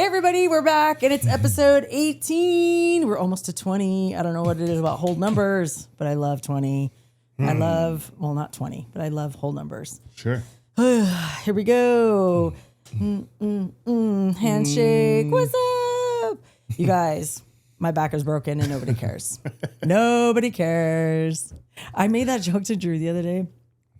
everybody, we're back and it's episode 18. We're almost to 20. I don't know what it is about whole numbers, but I love 20. I love, well, not 20, but I love whole numbers. Sure. Here we go. Handshake. What's up? You guys, my back is broken and nobody cares. Nobody cares. I made that joke to Drew the other day.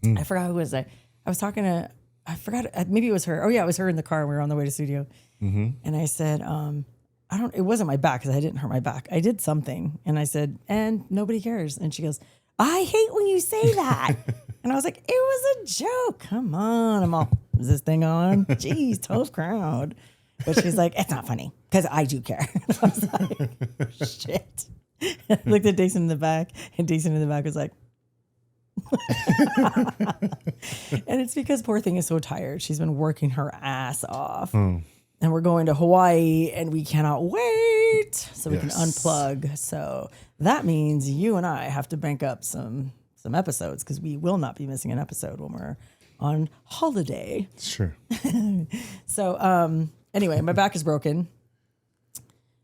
I forgot who was I. I was talking to, I forgot, maybe it was her. Oh yeah, it was her in the car. We were on the way to studio. And I said, it wasn't my back because I didn't hurt my back. I did something. And I said, and nobody cares. And she goes, I hate when you say that. And I was like, it was a joke. Come on. I'm all, is this thing on? Jeez, toast crowd. But she's like, it's not funny because I do care. I was like, shit. I looked at Dason in the back and Dason in the back was like, and it's because poor thing is so tired. She's been working her ass off. And we're going to Hawaii and we cannot wait so we can unplug. So that means you and I have to bank up some episodes because we will not be missing an episode when we're on holiday. Sure. So anyway, my back is broken.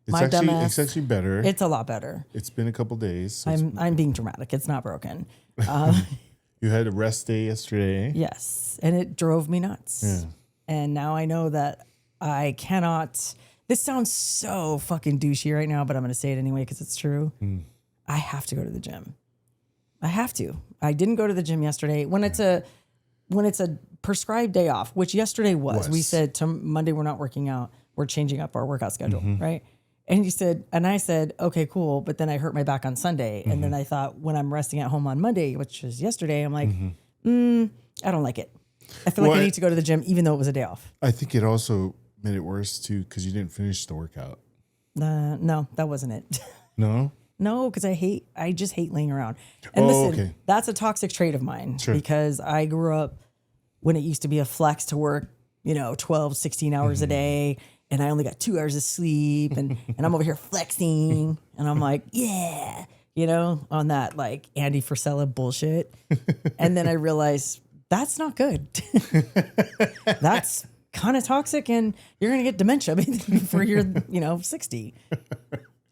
It's actually better. It's a lot better. It's been a couple days. So I'm being dramatic. It's not broken. You had a rest day yesterday. Yes. And it drove me nuts. Yeah. And now I know that I cannot. This sounds so fucking douchey right now, but I'm going to say it anyway because it's true. I have to go to the gym. I have to. I didn't go to the gym yesterday. When it's a prescribed day off, which yesterday was. We said to Monday we're not working out. We're changing up our workout schedule, right? And I said, okay, cool. But then I hurt my back on Sunday, and then I thought when I'm resting at home on Monday, which was yesterday, I'm like, I don't like it. I feel like I need to go to the gym even though it was a day off. I think it also made it worse too because you didn't finish the workout. No, that wasn't it. No? No, because I just hate laying around. And listen, that's a toxic trait of mine because I grew up when it used to be a flex to work, 12, 16 hours a day. And I only got 2 hours of sleep and I'm over here flexing. And I'm like, yeah, on that like Andy Frisella bullshit. And then I realized that's not good. That's kind of toxic and you're going to get dementia before you're, 60.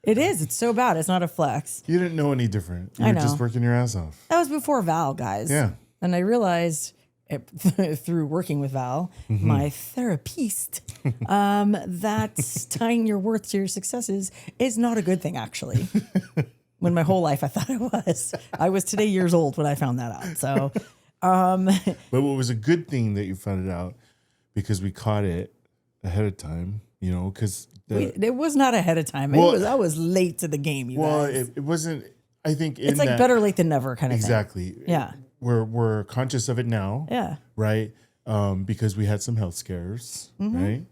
It is. It's so bad. It's not a flex. You didn't know any different. You were just working your ass off. That was before Val, guys. Yeah. And I realized through working with Val, my therapist, that tying your worth to your successes is not a good thing, actually. When my whole life I thought it was. I was today years old when I found that out. So, but what was a good thing that you found it out because we caught it ahead of time, because it was not ahead of time. I was late to the game. You guys. It wasn't. I think it's like better late than never kind of thing. Exactly. Yeah. We're conscious of it now. Yeah. Right. Because we had some health scares. Right.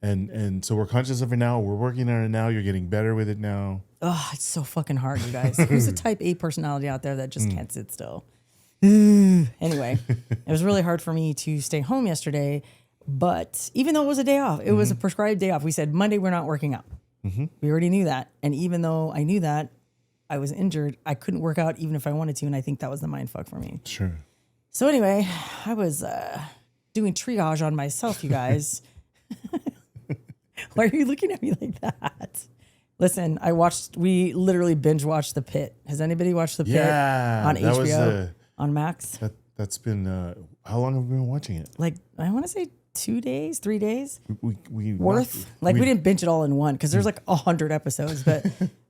And so we're conscious of it now. We're working on it now. You're getting better with it now. Oh, it's so fucking hard, you guys. Who's a type A personality out there that just can't sit still? Anyway, it was really hard for me to stay home yesterday. But even though it was a day off, it was a prescribed day off. We said Monday we're not working out. We already knew that. And even though I knew that, I was injured. I couldn't work out even if I wanted to. And I think that was the mind fuck for me. Sure. So anyway, I was doing triage on myself, you guys. Why are you looking at me like that? Listen, we literally binge watched The Pit. Has anybody watched The Pit on HBO? On Max? That's been, how long have we been watching it? Like, I want to say 2 days, 3 days we worth. We didn't binge it all in one because there's like 100 episodes, but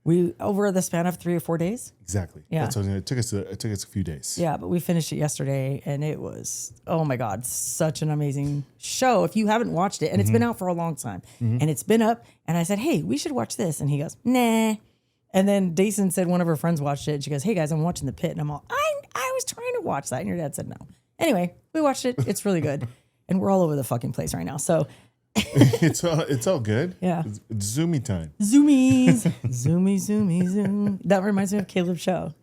we over the span of 3 or 4 days. Exactly. Yeah. That's what it took us a few days. Yeah, but we finished it yesterday and it was, oh my God, such an amazing show. If you haven't watched it, and it's been out for a long time and it's been up, and I said, hey, we should watch this. And he goes, nah. And then Dason said one of her friends watched it. And she goes, hey guys, I'm watching The Pit. And I'm all, I was trying to watch that. And your dad said no. Anyway, we watched it. It's really good. And we're all over the fucking place right now. So it's all good. Yeah. It's zoomy time. Zoomies. Zoomy, zoomy, zoom. That reminds me of Caleb's show.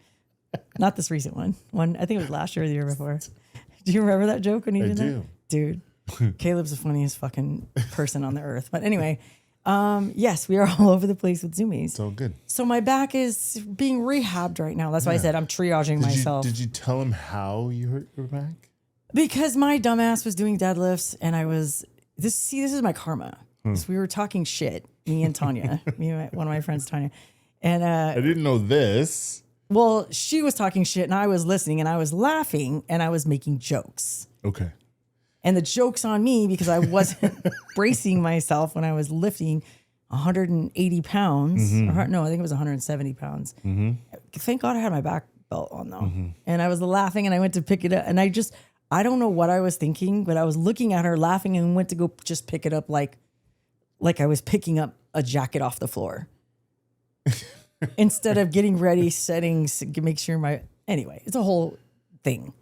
Not this recent one. I think it was last year or the year before. Do you remember that joke when he did that? I do. Dude, Caleb's the funniest fucking person on the earth. But anyway, yes, we are all over the place with zoomies. It's all good. So my back is being rehabbed right now. That's why I said I'm triaging myself. Did you tell him how you hurt your back? Because my dumbass was doing deadlifts and I was, this is my karma. 'Cause we were talking shit, me and Tanya, one of my friends, Tanya. And I didn't know this. well, she was talking shit and I was listening and I was laughing and I was making jokes. Okay. And the joke's on me because I wasn't bracing myself when I was lifting 180 pounds. Or, no, I think it was 170 pounds. Thank God I had my back belt on though. And I was laughing and I went to pick it up and I don't know what I was thinking, but I was looking at her laughing and went to go just pick it up like I was picking up a jacket off the floor. Instead of getting ready, settings, make sure anyway, it's a whole thing.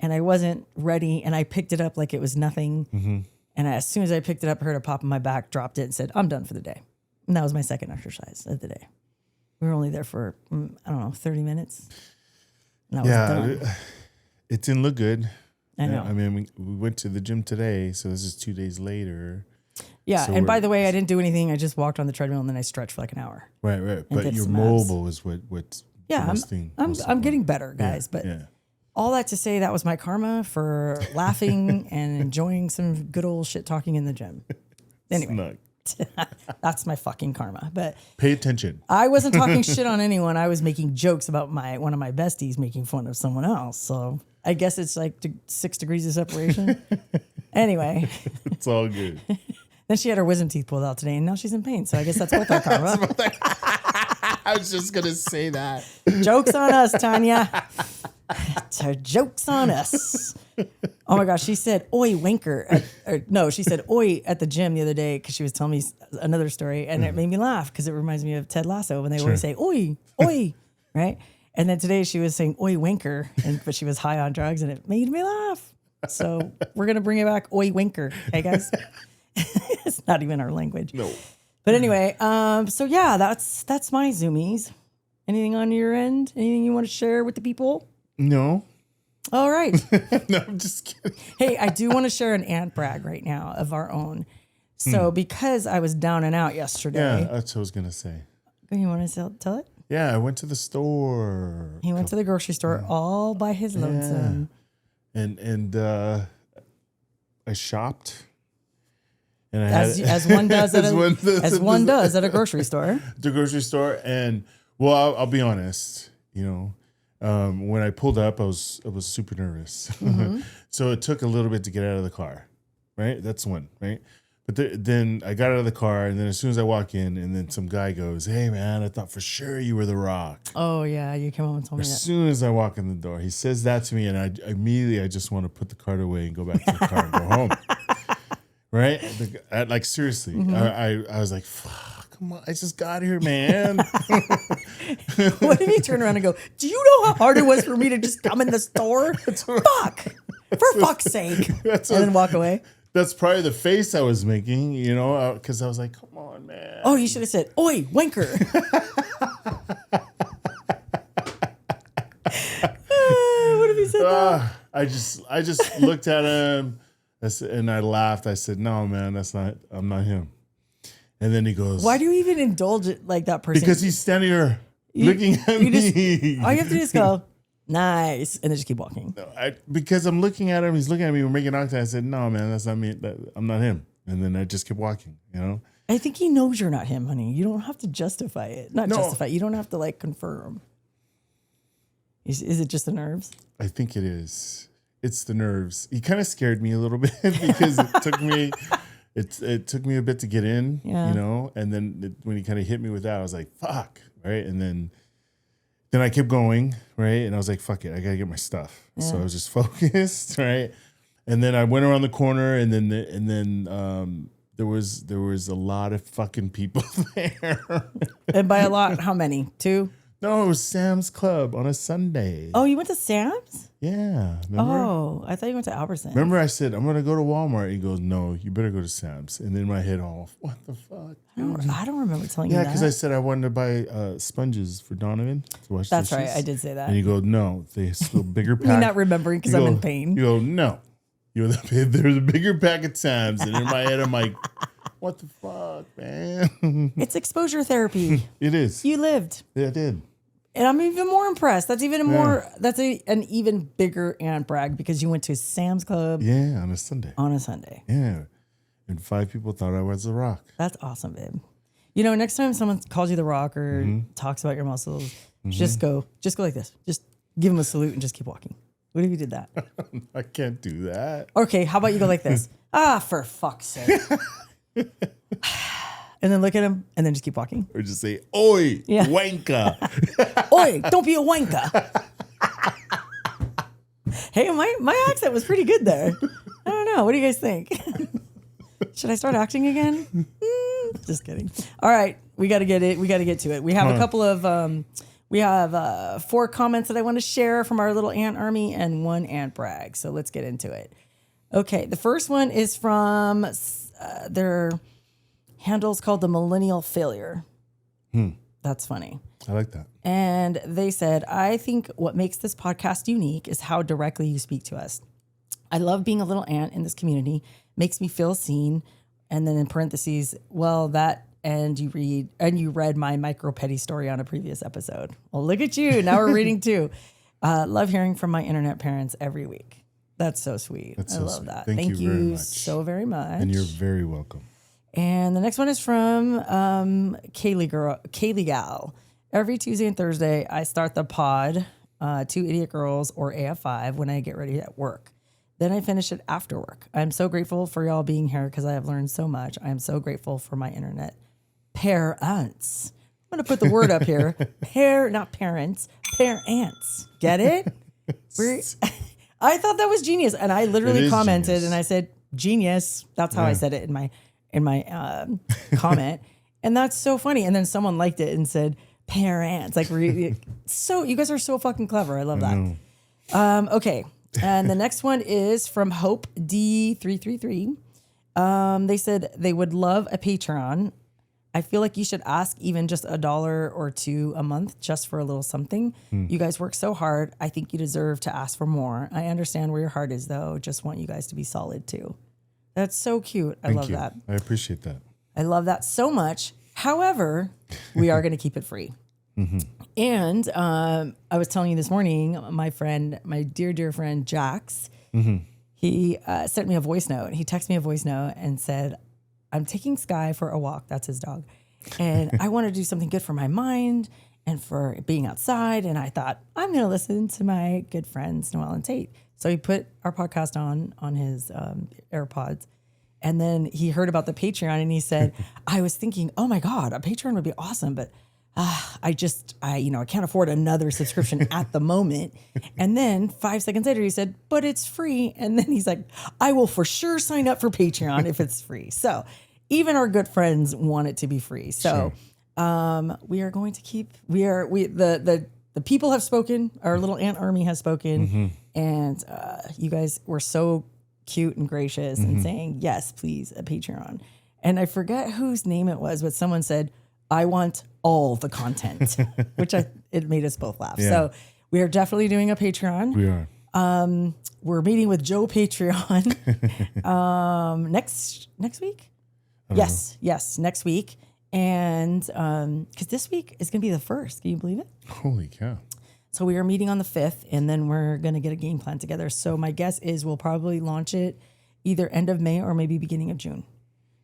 And I wasn't ready and I picked it up like it was nothing. And as soon as I picked it up, I heard a pop in my back, dropped it and said, I'm done for the day. And that was my second exercise of the day. We were only there for, I don't know, 30 minutes. And I was done. It didn't look good. I know. I mean, we went to the gym today, so this is 2 days later. Yeah, So and by the way, I didn't do anything. I just walked on the treadmill and then I stretched for like an hour. Right. But did you're some mobile is what's Yeah, I'm getting better, guys. But all that to say, that was my karma for laughing and enjoying some good old shit talking in the gym. Anyway, that's my fucking karma. But pay attention. I wasn't talking shit on anyone. I was making jokes about one of my besties making fun of someone else. So I guess it's like 6 degrees of separation. Anyway. It's all good. Then she had her wisdom teeth pulled out today, and now she's in pain. So I guess that's both our karma. I was just going to say that. Joke's on us, Tanya. Joke's on us. Oh, my gosh. She said, oi, wanker. She said, oi, at the gym the other day because she was telling me another story, and it made me laugh because it reminds me of Ted Lasso when they always say, oi, oi, right? And then today she was saying, oi, wanker, but she was high on drugs, and it made me laugh. So we're going to bring it back, oi, wanker. Okay, guys? It's not even our language. No. But anyway, so yeah, that's my zoomies. Anything on your end? Anything you want to share with the people? No. All right. No, I'm just kidding. Hey, I do want to share an ant brag right now of our own. So because I was down and out yesterday. Yeah, that's what I was going to say. You want to tell it? Yeah, I went to the store. He went to the grocery store all by his lonesome. And I shopped. And I as one does at a grocery store. The grocery store, and well, I'll be honest. When I pulled up, I was super nervous. So it took a little bit to get out of the car. Right, that's one. Right, but then I got out of the car, and then as soon as I walk in, and then some guy goes, "Hey man, I thought for sure you were the Rock." Oh yeah, you came home and told me that. As soon as I walk in the door, he says that to me, and I immediately just want to put the cart away and go back to the car and go home. Right? Like seriously, I was like, "Fuck, come on! I just got here, man." What if you turn around and go, "Do you know how hard it was for me to just come in the store? Fuck! For fuck's sake!" And then walk away. That's probably the face I was making, because I was like, "Come on, man!" Oh, you should have said, "Oi, wanker!" What if you said that? I just looked at him. And I laughed. I said, "No, man, I'm not him." And then he goes, "Why do you even indulge it like that person?" Because he's standing here looking at me. All you have to do is go, "Nice," and then just keep walking. No, because I'm looking at him. He's looking at me. We're making eye contact. I said, "No, man, that's not me. I'm not him." And then I just kept walking. I think he knows you're not him, honey. You don't have to justify it. Justify. You don't have to confirm. Is it just the nerves? I think it is. It's the nerves. He kind of scared me a little bit because it took me a bit to get in, and then when he kind of hit me with that, I was like, "Fuck," right? And then I kept going, right? And I was like, "Fuck it, I gotta get my stuff." Yeah. So I was just focused, right? And then I went around the corner, and then there was a lot of fucking people there. And by a lot, how many? 2? No, it was Sam's Club on a Sunday. Oh, you went to Sam's? Yeah. Remember? Oh, I thought you went to Albertsons. Remember I said, "I'm going to go to Walmart." He goes, "No, you better go to Sam's." And then my head off. What the fuck? I don't remember telling you that. Yeah, because I said I wanted to buy sponges for Donovan to wash That's dishes. right. I did say that. And you go, "No, there's a bigger pack." Me not remembering because I'm in pain. You go, "No. There's a bigger pack at Sam's." And in my head, I'm like, what the fuck, man? It's exposure therapy. It is. You lived. Yeah, I did. And I'm even more impressed. That's even more. That's an even bigger ant brag because you went to Sam's Club. Yeah, on a Sunday. On a Sunday. Yeah, And 5 people thought I was The Rock. That's awesome, babe. You know, next time someone calls you The Rock or talks about your muscles, just go like this. Just give them a salute and just keep walking. What if you did that? I can't do that. Okay, how about you go like this? For fuck's sake. And then look at him and then just keep walking. Or just say, oi, wanker. Oi, don't be a wanker. Hey, my accent was pretty good there. I don't know. What do you guys think? Should I start acting again? Just kidding. All right, we got to get it. We got to get to it. We have a couple of we have 4 comments that I want to share from our little ant army and 1 ant brag. So let's get into it. Okay, the first one is from their handle's called the Millennial Failure. That's funny. I like that. And they said, I think what makes this podcast unique is how directly you speak to us. I love being a little ant in this community. Makes me feel seen. And then in parentheses, well, that and you read my micro petty story on a previous episode. Well, look at you. Now we're reading too. Love hearing from my internet parents every week. That's so sweet. I love that. Thank you very much. So very much. And you're very welcome. And the next one is from Kaylee Gal. Every Tuesday and Thursday, I start the pod, 2 Idiot Girls or AF5 when I get ready at work. Then I finish it after work. I'm so grateful for y'all being here because I have learned so much. I am so grateful for my internet parents. I'm going to put the word up here. Not parents, parents. Get it? I thought that was genius. And I literally commented genius. And I said, genius. That's how I said it in my comment. And that's so funny. And then someone liked it and said, parents. Like, so you guys are so fucking clever. I love that. Okay. And the next one is from Hope D333. They said they would love a Patreon. I feel like you should ask even just $1 or $2 a month just for a little something. You guys work so hard. I think you deserve to ask for more. I understand where your heart is, though. Just want you guys to be solid, too. That's so cute. I love that. I appreciate that. I love that so much. However, we are going to keep it free. And I was telling you this morning, my friend, my dear friend, Jax, he sent me a voice note. He texted me a voice note and said, I'm taking Sky for a walk. That's his dog. And I want to do something good for my mind and for being outside. And I thought, I'm going to listen to my good friends, Noelle and Tate. So he put our podcast on his AirPods. And then he heard about the Patreon and he said, I was thinking, oh my God, a Patreon would be awesome. But I can't afford another subscription at the moment. And then 5 seconds later, he said, but it's free. And then he's like, I will for sure sign up for Patreon if it's free. So even our good friends want it to be free. So we are going to keep, the people have spoken, our little ant army has spoken. And you guys were so cute and gracious and saying, yes, please, a Patreon. And I forget whose name it was, but someone said, I want all the content, which it made us both laugh. Yeah. So we are definitely doing a Patreon. We are. We're meeting with Joe Patreon next week. Yes, next week. And because this week is going to be the 1st. Can you believe it? Holy cow. So we are meeting on the 5th, and then we're going to get a game plan together. So my guess is we'll probably launch it either end of May or maybe beginning of June.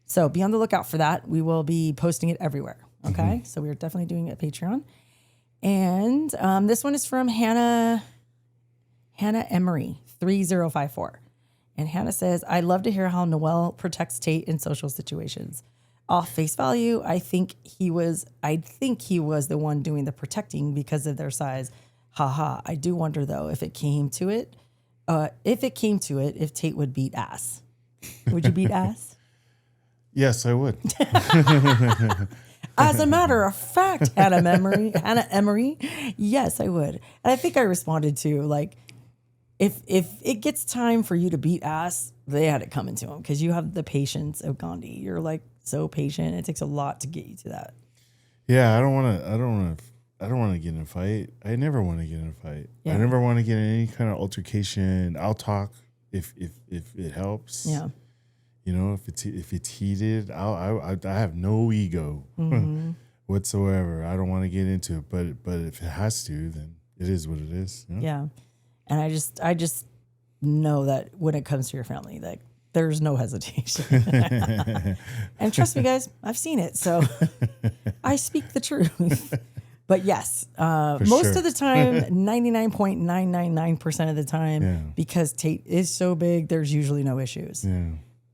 So be on the lookout for that. We will be posting it everywhere. Okay. So we're definitely doing a Patreon. And this one is from Hannah Emery, 3054. And Hannah says, I love to hear how Noelle protects Tate in social situations. Off face value, I think he was the one doing the protecting because of their size. Haha. I do wonder though, if it came to it, if Tate would beat ass. Would you beat ass? Yes, I would. As a matter of fact, Hannah Emery, yes, I would. And I think I responded to, like, if it gets time for you to beat ass, they had it coming to them because you have the patience of Gandhi. You're like so patient. It takes a lot to get you to that. Yeah, I don't want to get in a fight. I never want to get in a fight. Yeah. I never want to get in any kind of altercation. I'll talk if it helps. Yeah. You know, if it's heated, I have no ego whatsoever. I don't want to get into it, but if it has to, then it is what it is. You know? Yeah, and I just know that when it comes to your family, that there's no hesitation. And trust me, guys, I've seen it. So I speak the truth. But yes, most of the time, 99.999% of the time, because Tate is so big, there's usually no issues. Yeah.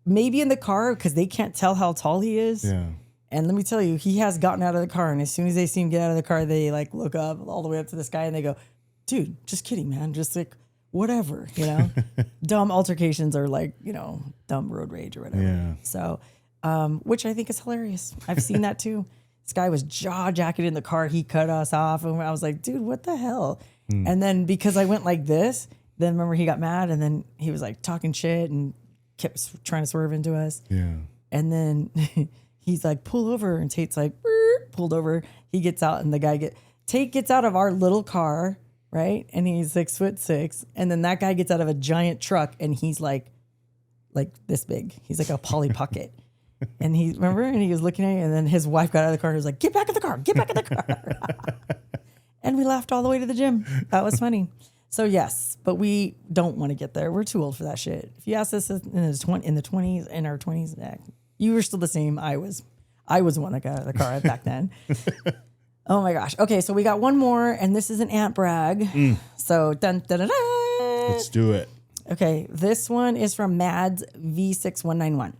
Maybe in the car because they can't tell how tall he is. Yeah. And let me tell you, he has gotten out of the car. And as soon as they see him get out of the car, they like look up all the way up to the sky and they go, dude, just kidding, man. Just like whatever, you know, dumb altercations are like, you know, dumb road rage or whatever. Yeah. So, which I think is hilarious. I've seen that too. This guy was jaw jacketed in the car. He cut us off. And I was like, dude, what the hell? And then because I went like this, then remember he got mad and then he was like talking shit and kept trying to swerve into us. Yeah. And then he's like, pull over. And Tate's like, pulled over. He gets out and Tate gets out of our little car, right? And he's 6'6". And then that guy gets out of a giant truck and he's like this big. He's like a Polly Pocket. And he was looking at me and then his wife got out of the car and was like, get back in the car, get back in the car. And we laughed all the way to the gym. That was funny. So yes, but we don't want to get there. We're too old for that shit. If you asked us in our 20s, you were still the same. I was the one that got out of the car back then. Oh my gosh. Okay, so we got one more, and this is an aunt brag. So dun, dun, dun, dun. Let's do it. Okay, this one is from Mads V6191. It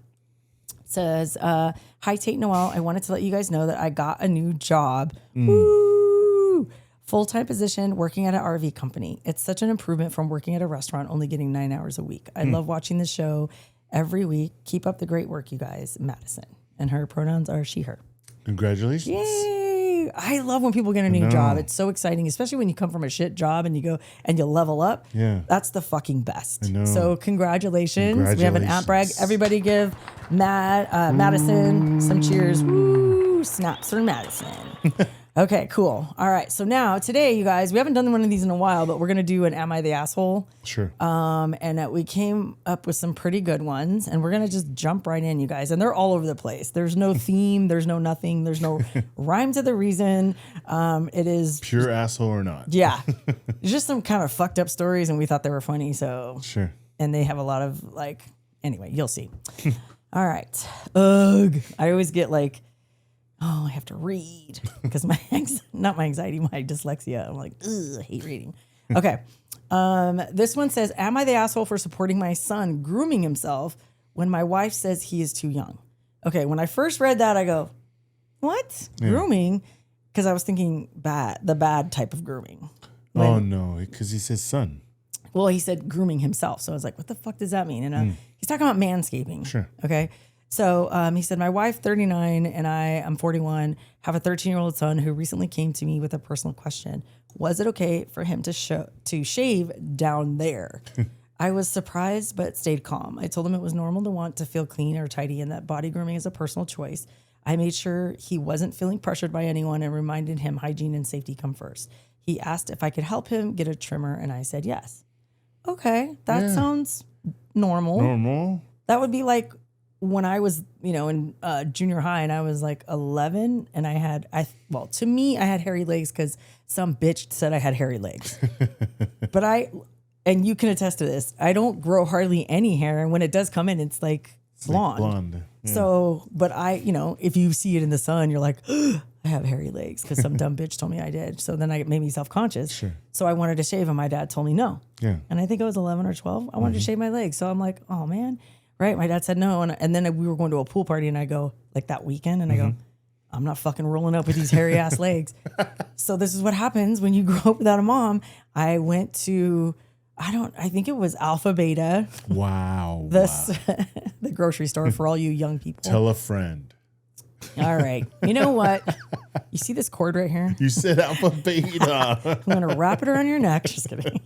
says, hi Tate Noel, I wanted to let you guys know that I got a new job. Woo! Full-time position working at an RV company. It's such an improvement from working at a restaurant, only getting 9 hours a week. I love watching the show every week. Keep up the great work, you guys. Madison. And her pronouns are she, her. Congratulations. Yay! I love when people get a new job. It's so exciting, especially when you come from a shit job and you go and you level up. Yeah. That's the fucking best. I know. So congratulations. We have an aunt brag. Everybody give Madison some cheers. Woo! Snaps for Madison. Okay, cool. All right. So now today, you guys, we haven't done one of these in a while, but we're going to do an Am I the Asshole? Sure. And we came up with some pretty good ones and we're going to just jump right in, you guys. And they're all over the place. There's no theme. There's no nothing. There's no rhyme to the reason. It is pure asshole or not. Yeah. It's just some kind of fucked up stories and we thought they were funny. So sure. And they have a lot of like, anyway, you'll see. All right. Ugh. I always get like, oh, I have to read because not my anxiety, my dyslexia. I'm like, ugh, I hate reading. Okay. This one says, am I the asshole for supporting my son grooming himself when my wife says he is too young? Okay. When I first read that, I go, what? Yeah. Grooming? Because I was thinking the bad type of grooming. Oh, no, because he says son. Well, he said grooming himself. So I was like, what the fuck does that mean? And he's talking about manscaping. Sure. Okay. So he said, my wife, 39, and I am 41, have a 13-year-old son who recently came to me with a personal question. Was it okay for him to shave down there? I was surprised, but stayed calm. I told him it was normal to want to feel clean or tidy and that body grooming is a personal choice. I made sure he wasn't feeling pressured by anyone and reminded him hygiene and safety come first. He asked if I could help him get a trimmer, and I said yes. Okay, that sounds normal. Normal. That would be like when I was, in junior high and I was like 11 and to me, I had hairy legs because some bitch said I had hairy legs. But and you can attest to this, I don't grow hardly any hair. And when it does come in, it's like blonde. Like blonde. Yeah. So, but if you see it in the sun, you're like, I have hairy legs because some dumb bitch told me I did. So then it made me self-conscious. Sure. So I wanted to shave and my dad told me no. Yeah. And I think I was 11 or 12. I wanted to shave my legs. So I'm like, oh man. Right. My dad said no. And then we were going to a pool party and I go like that weekend and I go, I'm not fucking rolling up with these hairy ass legs. So this is what happens when you grow up without a mom. I went to, I think it was Alpha Beta. Wow. The grocery store for all you young people. Tell a friend. All right. You know what? You see this cord right here? You said Alpha Beta. I'm going to wrap it around your neck. Just kidding.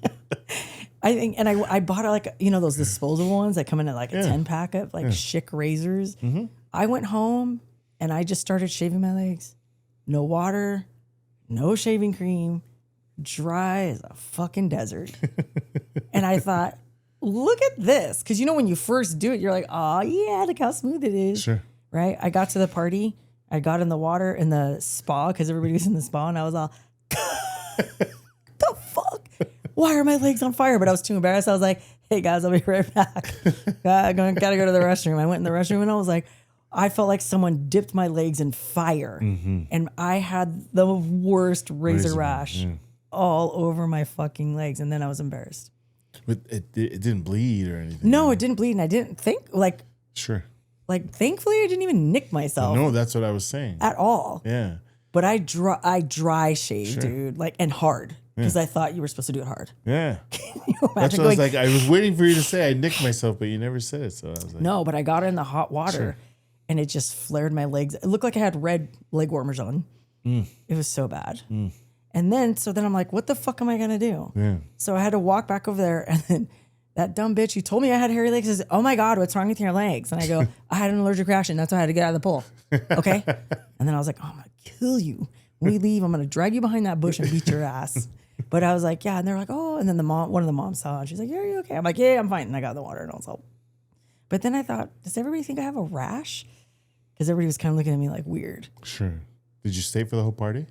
I think, and I bought those disposable ones that come in at like a 10-pack of Schick razors. Mm-hmm. I went home and I just started shaving my legs. No water, no shaving cream, dry as a fucking desert. And I thought, look at this. Because when you first do it, you're like, oh yeah, look how smooth it is. Sure. Right? I got to the party. I got in the water in the spa because everybody was in the spa and I was all, the fuck? Why are my legs on fire? But I was too embarrassed. I was like, hey guys, I'll be right back. Gotta go to the restroom. I went in the restroom and I was like, I felt like someone dipped my legs in fire. And I had the worst razor rash all over my fucking legs. And then I was embarrassed. But it didn't bleed or anything. No, it didn't bleed. And I didn't think Sure. Like, thankfully, I didn't even nick myself. No, that's what I was saying. At all. Yeah. But I dry shaved, dude. Like, and hard. Because I thought you were supposed to do it hard. Yeah. Can you imagine That's what I was like. I was waiting for you to say I nicked myself, but you never said it. So I was like, no, but I got it in the hot water and it just flared my legs. It looked like I had red leg warmers on. It was so bad. And then I'm like, what the fuck am I going to do? Yeah. So I had to walk back over there and then that dumb bitch who told me I had hairy legs says, oh my God, what's wrong with your legs? And I go, I had an allergic reaction. That's why I had to get out of the pool. Okay. And then I was like, oh, I'm going to kill you. When we leave, I'm going to drag you behind that bush and beat your ass. But I was like, yeah. And they're like, oh. And then one of the moms saw it. She's like, yeah, are you okay? I'm like, yeah, I'm fine. And I got in the water and I was all. But then I thought, does everybody think I have a rash? Because everybody was kind of looking at me like weird. Sure. Did you stay for the whole party?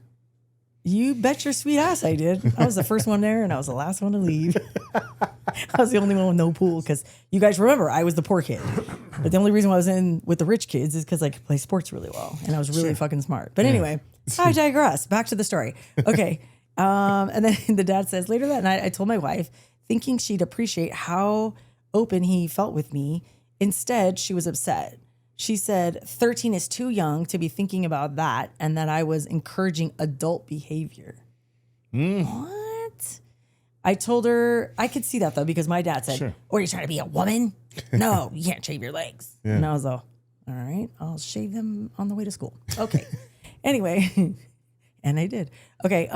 You bet your sweet ass I did. I was the first one there and I was the last one to leave. I was the only one with no pool because you guys remember I was the poor kid. But the only reason why I was in with the rich kids is because I could play sports really well and I was really fucking smart. But anyway, I digress. Back to the story. Okay. And then the dad says, later that night, I told my wife, thinking she'd appreciate how open he felt with me. Instead, she was upset. She said 13 is too young to be thinking about that and that I was encouraging adult behavior. What? I told her, I could see that though, because my dad said, are you trying to be a woman? No, you can't shave your legs. Yeah. And I was like, all right, I'll shave them on the way to school. Okay. Anyway, and I did. Okay.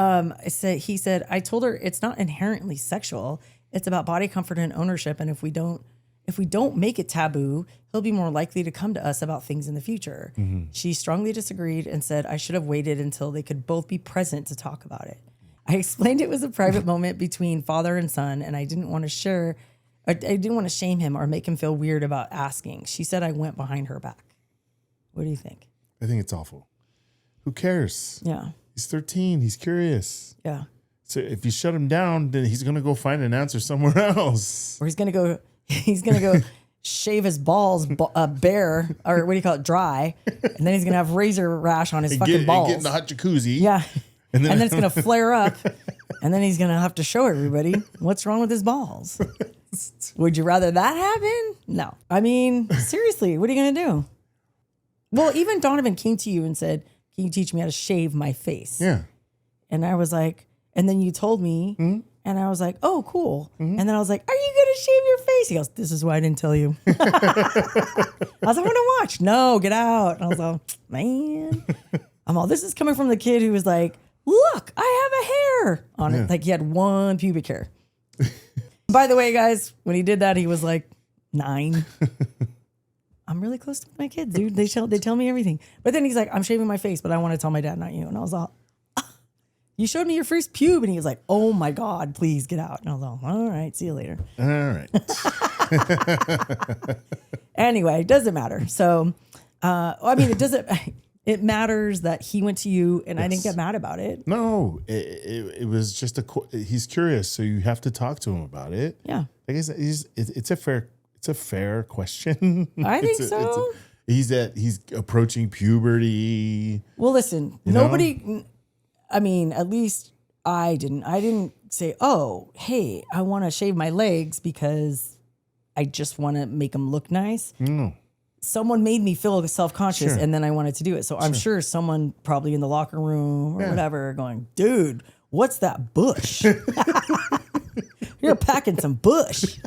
He said, I told her it's not inherently sexual. It's about body comfort and ownership. And if we don't make it taboo, he'll be more likely to come to us about things in the future. She strongly disagreed and said I should have waited until they could both be present to talk about it. I explained it was a private moment between father and son, and I didn't want to shame him or make him feel weird about asking. She said I went behind her back. What do you think? I think it's awful. Who cares? Yeah. He's 13. He's curious. Yeah. So if you shut him down, then he's going to go find an answer somewhere else. Or he's going to go shave his balls bare, or what do you call it, dry. And then he's going to have razor rash on his fucking balls. Get in the hot jacuzzi. Yeah. And then it's going to flare up. And then he's going to have to show everybody what's wrong with his balls. Would you rather that happen? No. I mean, seriously, what are you going to do? Well, even Donovan came to you and said, can you teach me how to shave my face? Yeah. And I was like, and then you told me, and I was like, oh, cool. And then I was like, are you going to shave your face? He goes, this is why I didn't tell you. I was like, I want to watch. No, get out. And I was like, man. This is coming from the kid who was like, look, I have a hair on it. Like he had one pubic hair. By the way, guys, when he did that, he was like 9. I'm really close to my kids, dude. They tell me everything. But then he's like, I'm shaving my face, but I want to tell my dad, not you. And I was like, you showed me your first pube. And he was like, oh my God, please get out. And I was like, all right, see you later. All right. Anyway, it doesn't matter. So, it matters that he went to you and I didn't get mad about it. No, it was just he's curious. So you have to talk to him about it. Yeah. I guess it's a fair question. I think so. He's approaching puberty. Well, listen, nobody, I mean, at least I didn't say, oh, hey, I want to shave my legs because I just want to make them look nice. No. Someone made me feel self-conscious and then I wanted to do it. So I'm sure someone probably in the locker room or whatever going, dude, what's that bush? You're packing some bush.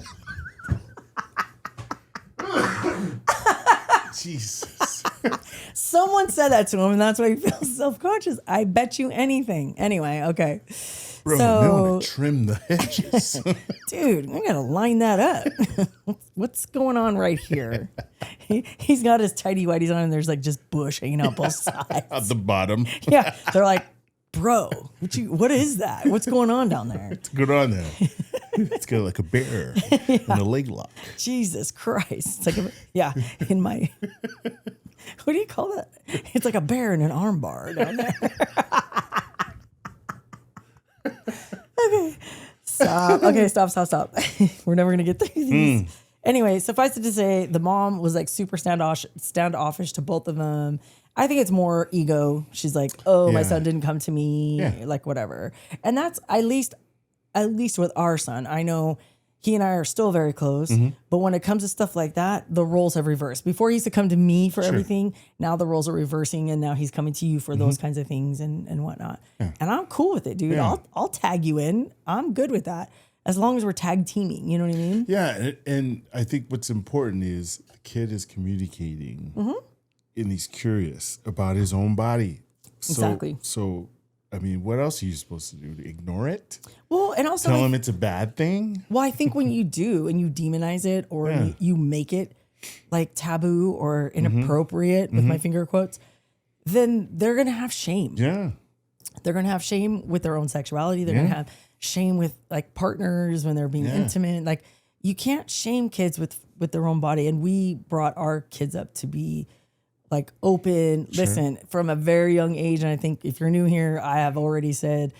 Jesus. Someone said that to him and that's why he feels self-conscious. I bet you anything. Anyway, okay. Bro, no, trim the hedges. Dude, I gotta line that up. What's going on right here? He's got his tighty whities on and there's like just bush hanging out both sides. At the bottom. Yeah. They're like, bro, what is that? What's going on down there? What's going on there? It's got like a bear in a leg lock. Jesus Christ. It's like, in my, what do you call that? It's like a bear in an arm bar down there. Okay. Stop. Okay, stop. We're never going to get through these. Anyway, suffice it to say, the mom was like super standoffish to both of them. I think it's more ego. She's like, oh, my son didn't come to me, like whatever. And that's at least with our son. I know he and I are still very close, but when it comes to stuff like that, the roles have reversed. Before he used to come to me for everything. Now the roles are reversing, and now he's coming to you for those kinds of things and whatnot. Yeah. And I'm cool with it, dude. Yeah. I'll tag you in. I'm good with that. As long as we're tag teaming, you know what I mean? Yeah, and I think what's important is the kid is communicating and he's curious about his own body. Exactly. So I mean, what else are you supposed to do? Ignore it? Well, and also tell him it's a bad thing? Well, I think when you do and you demonize it or you make it like taboo or inappropriate with my finger quotes, then they're going to have shame. Yeah. They're going to have shame with their own sexuality. They're going to have shame with like partners when they're being intimate. Like you can't shame kids with their own body. And we brought our kids up to be like open. Sure. Listen, from a very young age, and I think if you're new here, I have already said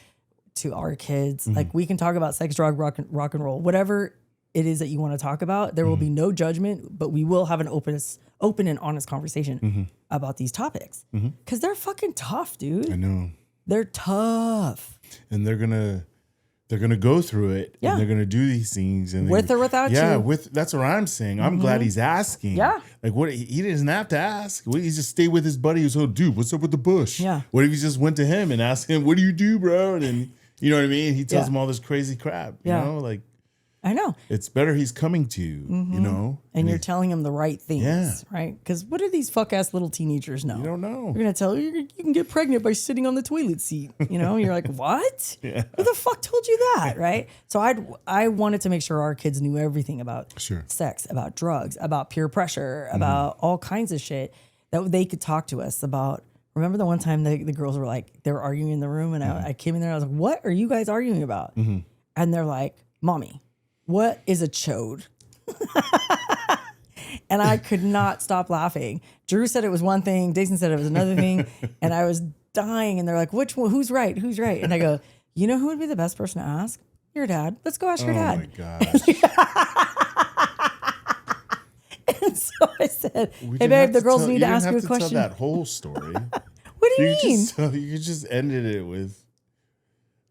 to our kids, like we can talk about sex, drug, rock and roll, whatever it is that you want to talk about. There will be no judgment, but we will have an open and honest conversation about these topics because they're fucking tough, dude. I know. They're tough. And they're gonna go through it. Yeah. And they're gonna do these things and with or without you. Yeah, that's what I'm saying. I'm glad he's asking. Yeah. Like what he doesn't have to ask. What, he just stay with his buddy who's like, dude, what's up with the bush? Yeah. What if he just went to him and asked him, what do you do, bro? And then you know what I mean? He tells him all this crazy crap. You know, like I know. It's better he's coming to you, you know? And you're telling him the right things, right? Because what do these fuck-ass little teenagers know? You don't know. You're going to tell you can get pregnant by sitting on the toilet seat. You know? You're like, what? Who the fuck told you that, right? So I wanted to make sure our kids knew everything about sex, about drugs, about peer pressure, about all kinds of shit that they could talk to us about. Remember the one time the girls were like, they were arguing in the room and I came in there and I was like, what are you guys arguing about? And they're like, Mommy, what is a chode? And I could not stop laughing. Drew said it was one thing. Jason said it was another thing. And I was dying. And they're like, which one? Who's right? Who's right? And I go, you know who would be the best person to ask? Your dad. Let's go ask your dad. Oh my gosh. And so I said, hey, babe, the girls need to ask you a question. Tell that whole story. What do you mean? You just ended it with,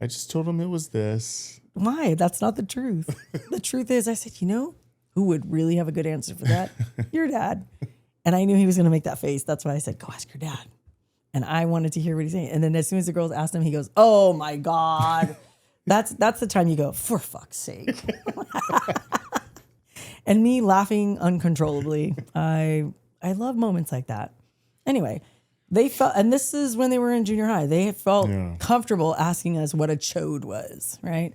I just told him it was this. Why? That's not the truth. The truth is, I said, you know who would really have a good answer for that? Your dad. And I knew he was going to make that face. That's why I said, go ask your dad. And I wanted to hear what he's saying. And then as soon as the girls asked him, he goes, oh my God. That's the time you go, for fuck's sake. And me laughing uncontrollably. I love moments like that. Anyway, they felt, and this is when they were in junior high, they felt comfortable asking us what a chode was, right?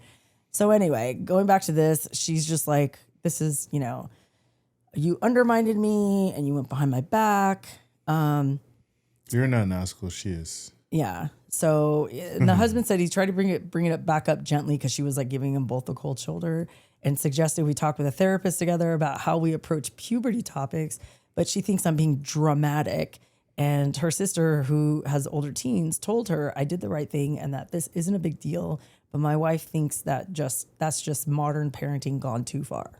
So anyway, going back to this, she's just like, this is, you know, you undermined me and you went behind my back. You're not an asshole, she is. Yeah. So and the husband said he tried to bring it back up gently because she was like giving him both the cold shoulder and suggested we talk with a therapist together about how we approach puberty topics. But she thinks I'm being dramatic. And her sister, who has older teens, told her I did the right thing and that this isn't a big deal. But my wife thinks that that's just modern parenting gone too far.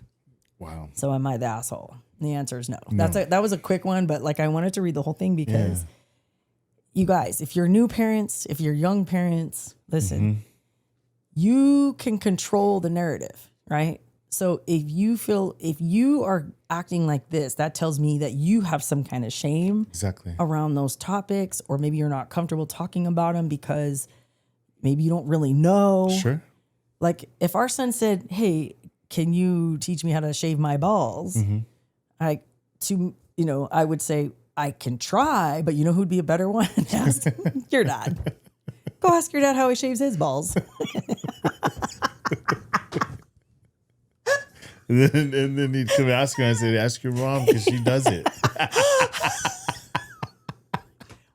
Wow. So am I the asshole? And the answer is no. That was a quick one, but like I wanted to read the whole thing because you guys, if you're new parents, if you're young parents, listen, you can control the narrative, right? So if you are acting like this, that tells me that you have some kind of shame around those topics, or maybe you're not comfortable talking about them because maybe you don't really know. Sure. Like if our son said, hey, can you teach me how to shave my balls? I would say, I can try, but you know who'd be a better one? Ask your dad. Go ask your dad how he shaves his balls. And then he'd come ask me. I said, ask your mom because she does it.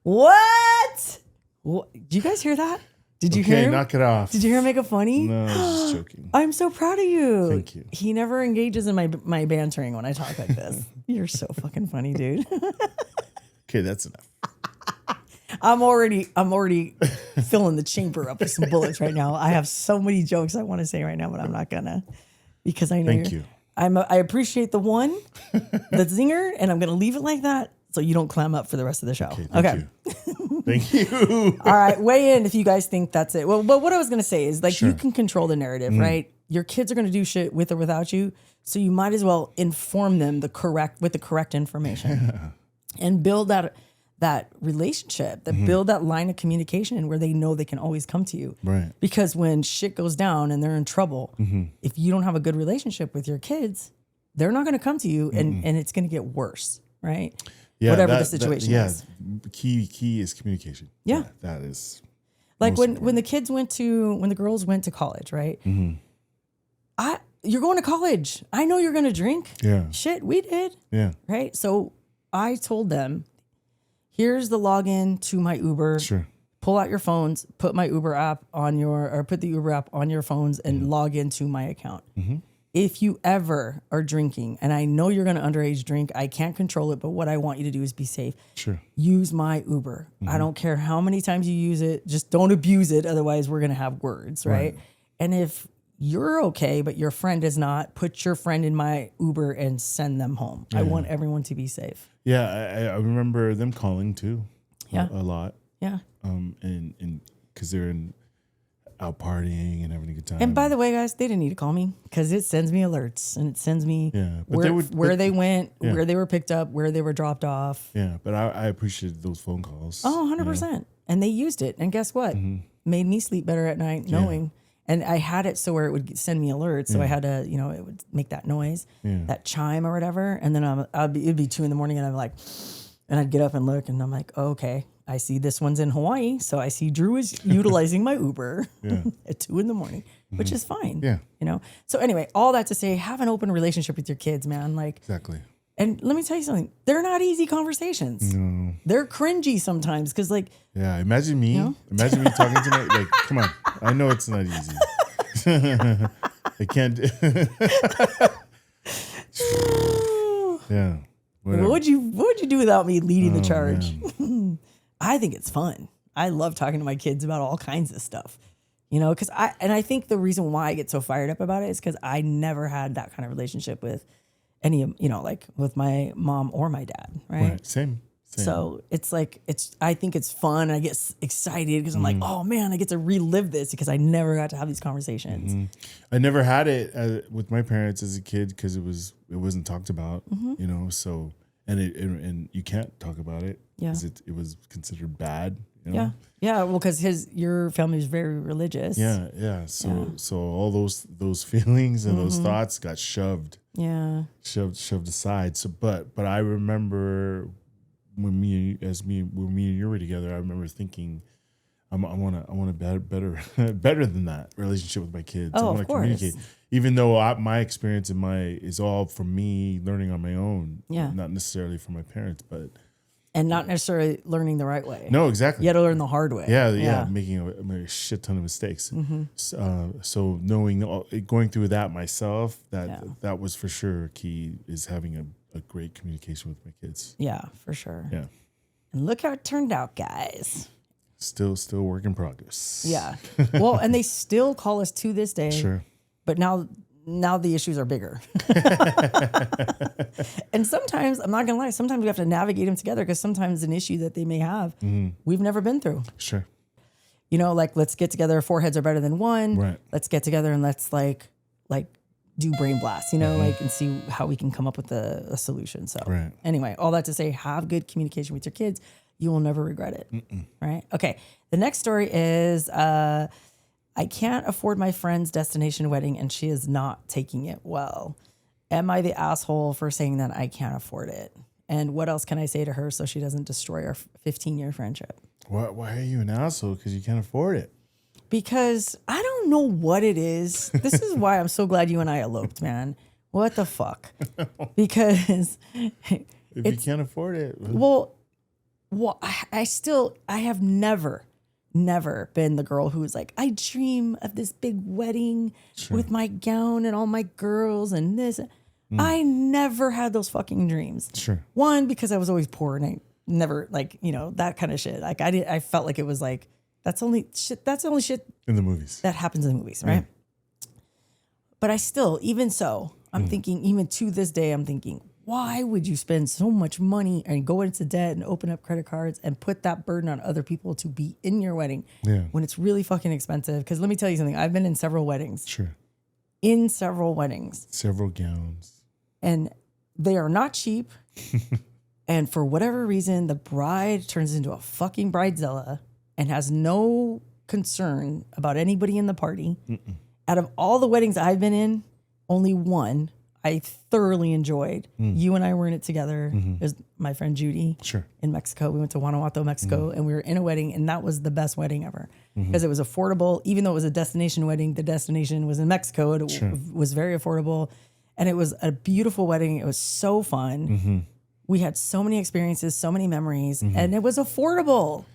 What? Did you guys hear that? Did you hear him? Knock it off. Did you hear him make it funny? No, I was just joking. I'm so proud of you. Thank you. He never engages in my bantering when I talk like this. You're so fucking funny, dude. Okay, that's enough. I'm already filling the chamber up with some bullets right now. I have so many jokes I want to say right now, but I'm not gonna, because I know Thank you. I appreciate the one, the zinger, and I'm gonna leave it like that so you don't clam up for the rest of the show. Okay. Thank you. All right, weigh in if you guys think that's it. Well, but what I was gonna say is like you can control the narrative, right? Your kids are gonna do shit with or without you, so you might as well inform them with the correct information, and build that relationship, build that line of communication where they know they can always come to you. Right. Because when shit goes down and they're in trouble, if you don't have a good relationship with your kids, they're not going to come to you, and it's going to get worse, right? Yeah, whatever the situation is. Key is communication. Yeah. That is like when the girls went to college, right? You're going to college. I know you're going to drink. Yeah. Shit, we did. Yeah. Right. So I told them, here's the login to my Uber. Sure. Pull out your phones, put the Uber app on your phones and log into my account. If you ever are drinking, and I know you're going to underage drink, I can't control it, but what I want you to do is be safe. Sure. Use my Uber. I don't care how many times you use it. Just don't abuse it. Otherwise, we're going to have words, right? And if you're okay, but your friend is not, put your friend in my Uber and send them home. I want everyone to be safe. Yeah, I remember them calling too. Yeah. A lot. Yeah. And because they're out partying and having a good time. And by the way, guys, they didn't need to call me because it sends me alerts and it sends me where they went, where they were picked up, where they were dropped off. Yeah, but I appreciated those phone calls. Oh, 100%. And they used it. And guess what? Made me sleep better at night knowing. And I had it so where it would send me alerts. So I had to, it would make that noise, that chime or whatever. And then it'd be 2 a.m. and I'm like, and I'd get up and look and I'm like, oh, okay, I see this one's in Hawaii. So I see Drew is utilizing my Uber at 2 a.m, which is fine. Yeah. So anyway, all that to say, have an open relationship with your kids, man. Like, exactly. And let me tell you something. They're not easy conversations. No. They're cringy sometimes because, like... Yeah, imagine me. Imagine me talking to my... Like, come on. I know it's not easy. I can't... Yeah. What would you do without me leading the charge? I think it's fun. I love talking to my kids about all kinds of stuff. Because I think the reason why I get so fired up about it is because I never had that kind of relationship with any, like with my mom or my dad, right? Same. So it's like, I think it's fun. I get excited because I'm like, oh man, I get to relive this because I never got to have these conversations. I never had it with my parents as a kid because it wasn't talked about, so, and you can't talk about it because it was considered bad. Yeah. Well, because your family is very religious. Yeah. So all those feelings and those thoughts got shoved. Yeah. Shoved aside. So, but I remember when me and you were together, I remember thinking, I want a better than that relationship with my kids. Oh, I want to communicate, even though my experience is all from me learning on my own. Yeah. Not necessarily from my parents, but. And not necessarily learning the right way. No, exactly. You had to learn the hard way. Yeah. Making a shit ton of mistakes. So going through that myself, that was for sure key, is having a great communication with my kids. Yeah, for sure. Yeah. And look how it turned out, guys. Still work in progress. Yeah. Well, and they still call us to this day. Sure. But now the issues are bigger. And sometimes, I'm not going to lie, sometimes we have to navigate them together because sometimes an issue that they may have, we've never been through. Sure. Like, let's get together. 4 heads are better than one. Right. Let's get together and let's like do brain blasts, and see how we can come up with a solution. So anyway, all that to say, have good communication with your kids. You will never regret it. Right? Okay. The next story is, I can't afford my friend's destination wedding and she is not taking it well. Am I the asshole for saying that I can't afford it? And what else can I say to her so she doesn't destroy our 15-year friendship? Why are you an asshole? Because you can't afford it. Because I don't know what it is. This is why I'm so glad you and I eloped, man. What the fuck? Because if you can't afford it. Well, I have never been the girl who was like, I dream of this big wedding with my gown and all my girls and this. I never had those fucking dreams. Sure. One, because I was always poor and I never that kind of shit. Like I felt like it was like That's the only shit in the movies that happens in the movies, right? Yeah. But I still, even so, I'm thinking, even to this day, I'm thinking, why would you spend so much money and go into debt and open up credit cards and put that burden on other people to be in your wedding when it's really fucking expensive? Because let me tell you something. I've been in several weddings. Sure. In several weddings. Several gowns. And they are not cheap. And for whatever reason, the bride turns into a fucking bridezilla and has no concern about anybody in the party. Out of all the weddings I've been in, only one I thoroughly enjoyed. You and I were in it together. It was my friend Judy in Mexico. We went to Guanajuato, Mexico, and we were in a wedding, and that was the best wedding ever because it was affordable. Even though it was a destination wedding, the destination was in Mexico. It was very affordable, and it was a beautiful wedding. It was so fun. We had so many experiences, so many memories, and it was affordable.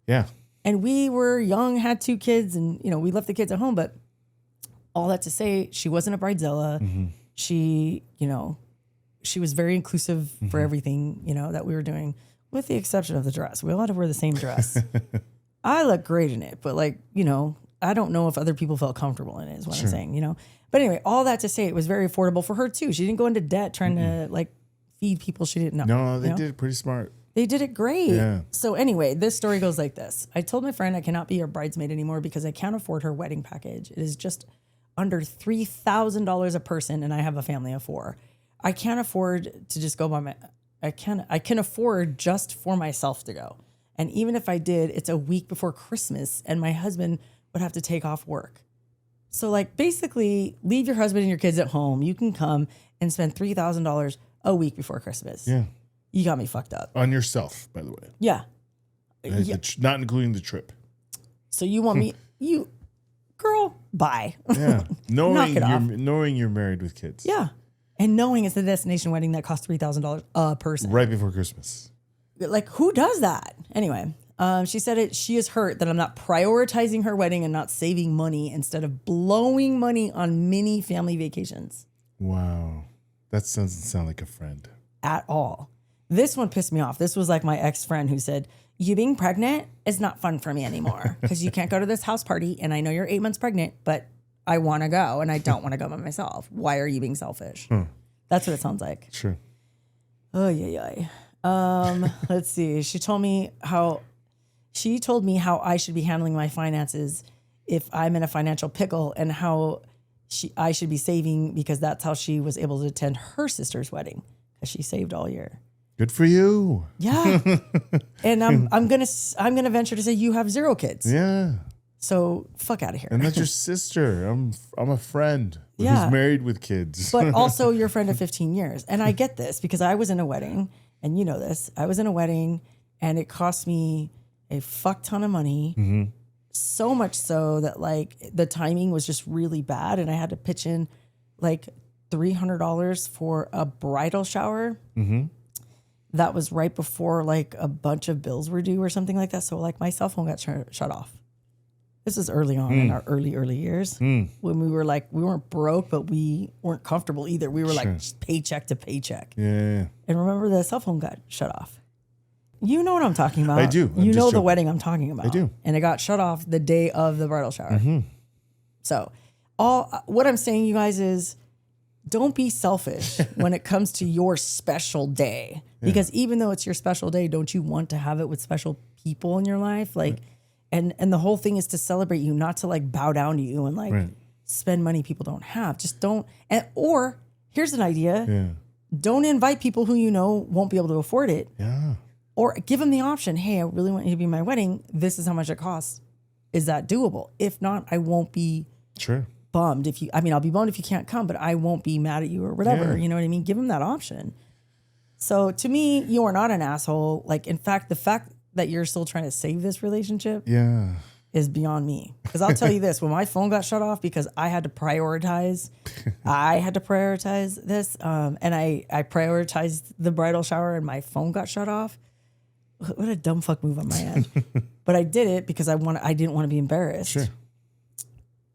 Yeah. And we were young, had 2 kids, and we left the kids at home, but all that to say, she wasn't a bridezilla. She, she was very inclusive for everything, that we were doing, with the exception of the dress. We all had to wear the same dress. I look great in it, but I don't know if other people felt comfortable in it is what I'm saying, But anyway, all that to say, it was very affordable for her too. She didn't go into debt trying to feed people she didn't know. No, they did it pretty smart. They did it great. Yeah. So anyway, this story goes like this. I told my friend I cannot be her bridesmaid anymore because I can't afford her wedding package. It is just under $3,000 a person, and I have a family of 4. I can't afford to just go by I can afford just for myself to go. And even if I did, it's a week before Christmas, and my husband would have to take off work. So basically, leave your husband and your kids at home. You can come and spend $3,000 a week before Christmas. Yeah. You got me fucked up. On yourself, by the way. Yeah. Not including the trip. So you want me, girl, bye. Yeah. Knowing you're married with kids. Yeah. And knowing it's a destination wedding that costs $3,000 a person. Right before Christmas. Who does that? Anyway, she said she is hurt that I'm not prioritizing her wedding and not saving money instead of blowing money on mini family vacations. Wow. That doesn't sound like a friend. At all. This one pissed me off. This was my ex-friend who said, you being pregnant is not fun for me anymore because you can't go to this house party and I know you're 8 months pregnant, but I want to go and I don't want to go by myself. Why are you being selfish? That's what it sounds like. Sure. Oh, yeah. Let's see. She told me how I should be handling my finances if I'm in a financial pickle and how I should be saving because that's how she was able to attend her sister's wedding because she saved all year. Good for you. Yeah. And I'm gonna venture to say you have 0 kids. Yeah. So fuck out of here. And that's your sister. I'm a friend who's married with kids. But also your friend of 15 years. And I get this because I was in a wedding, and you know this. I was in a wedding and it cost me a fuck ton of money. So much so that the timing was just really bad and I had to pitch in $300 for a bridal shower. That was right before a bunch of bills were due or something like that. So my cell phone got shut off. This is early on in our early years when we were we weren't broke, but we weren't comfortable either. We were just paycheck to paycheck. Yeah. And remember the cell phone got shut off. You know what I'm talking about. I do. You know the wedding I'm talking about. I do. And it got shut off the day of the bridal shower. So what I'm saying, you guys, is don't be selfish when it comes to your special day. Because even though it's your special day, don't you want to have it with special people in your life? And the whole thing is to celebrate you, not to bow down to you and spend money people don't have. Just don't. Or here's an idea. Yeah. Don't invite people who you know won't be able to afford it. Yeah. Or give them the option. Hey, I really want you to be my wedding. This is how much it costs. Is that doable? If not, I won't be bummed I'll be bummed if you can't come, but I won't be mad at you or whatever. You know what I mean? Give them that option. So to me, you are not an asshole. In fact, the fact that you're still trying to save this relationship is beyond me. Because I'll tell you this, when my phone got shut off because I had to prioritize this, and I prioritized the bridal shower and my phone got shut off. What a dumb fuck move on my end. But I did it because I didn't want to be embarrassed. Sure.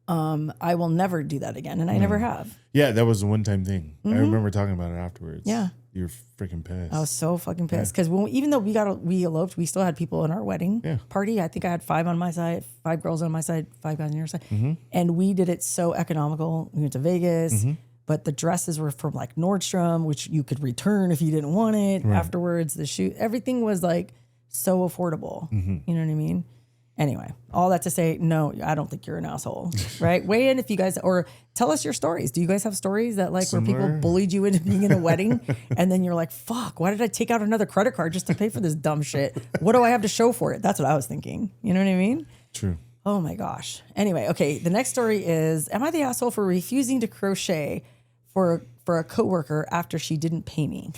I will never do that again, and I never have. Yeah, that was a one-time thing. I remember talking about it afterwards. Yeah. You're freaking pissed. I was so fucking pissed because even though we eloped, we still had people in our wedding party. I think I had 5 on my side, 5 girls on my side, 5 guys on your side, and we did it so economical. We went to Vegas, but the dresses were from like Nordstrom, which you could return if you didn't want it afterwards. The shoe, everything was like so affordable. You know what I mean? Anyway, all that to say, no, I don't think you're an asshole, right? Weigh in if you guys, or tell us your stories. Do you guys have stories that like Similar. where people bullied you into being in a wedding and then you're like, fuck, why did I take out another credit card just to pay for this dumb shit? What do I have to show for it? That's what I was thinking. You know what I mean? True. Oh my gosh. Anyway, okay. The next story is, am I the asshole for refusing to crochet for a coworker after she didn't pay me?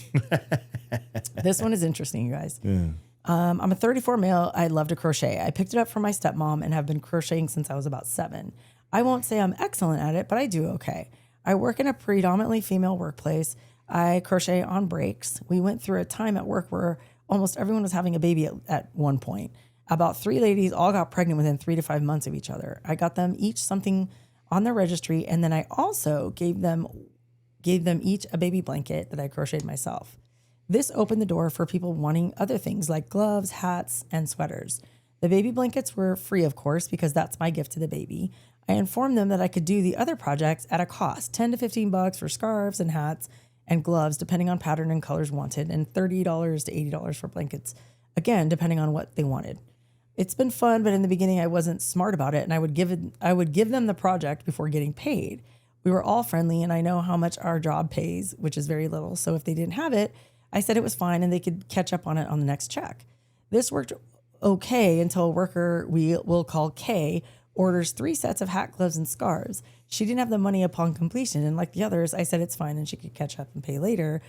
This one is interesting, you guys. Yeah. I'm a 34 male. I love to crochet. I picked it up from my stepmom and have been crocheting since I was about 7. I won't say I'm excellent at it, but I do okay. I work in a predominantly female workplace. I crochet on breaks. We went through a time at work where almost everyone was having a baby at one point. About 3 ladies all got pregnant within 3 to 5 months of each other. I got them each something on their registry, and then I also gave them each a baby blanket that I crocheted myself. This opened the door for people wanting other things like gloves, hats, and sweaters. The baby blankets were free, of course, because that's my gift to the baby. I informed them that I could do the other projects at a cost, $10 to $15 for scarves and hats and gloves, depending on pattern and colors wanted, and $30 to $80 for blankets, again, depending on what they wanted. It's been fun, but in the beginning, I wasn't smart about it, and I would give them the project before getting paid. We were all friendly, and I know how much our job pays, which is very little. So if they didn't have it, I said it was fine and they could catch up on it on the next check. This worked okay until a worker we'll call Kay orders 3 sets of hat, gloves, and scarves. She didn't have the money upon completion, and like the others, I said it's fine and she could catch up and pay later.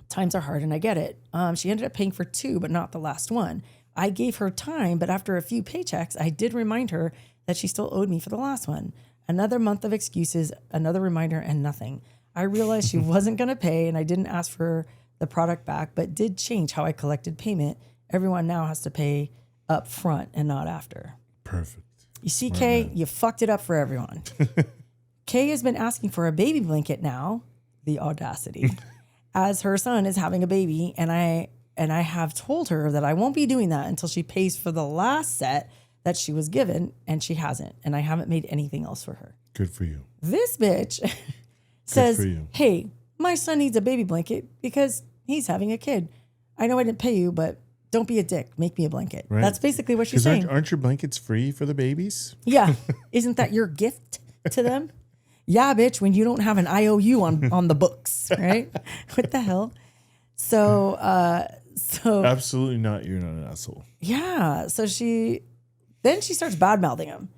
Times are hard and I get it. She ended up paying for 2, but not the last one. I gave her time, but after a few paychecks, I did remind her that she still owed me for the last one. Another month of excuses, another reminder, and nothing. I realized she wasn't going to pay, and I didn't ask for the product back, but did change how I collected payment. Everyone now has to pay up front and not after. Perfect. You see, Kay, you fucked it up for everyone. Kay has been asking for a baby blanket now, the audacity, as her son is having a baby, and I have told her that I won't be doing that until she pays for the last set that she was given, and she hasn't, and I haven't made anything else for her. Good for you. This bitch says, hey, my son needs a baby blanket because he's having a kid. I know I didn't pay you, but don't be a dick. Make me a blanket. Right. That's basically what she's saying. Aren't your blankets free for the babies? Yeah. Isn't that your gift to them? Yeah, bitch, when you don't have an IOU on the books, right? What the hell? So Absolutely not. You're not an asshole. Yeah. So then she starts bad-mouthing him.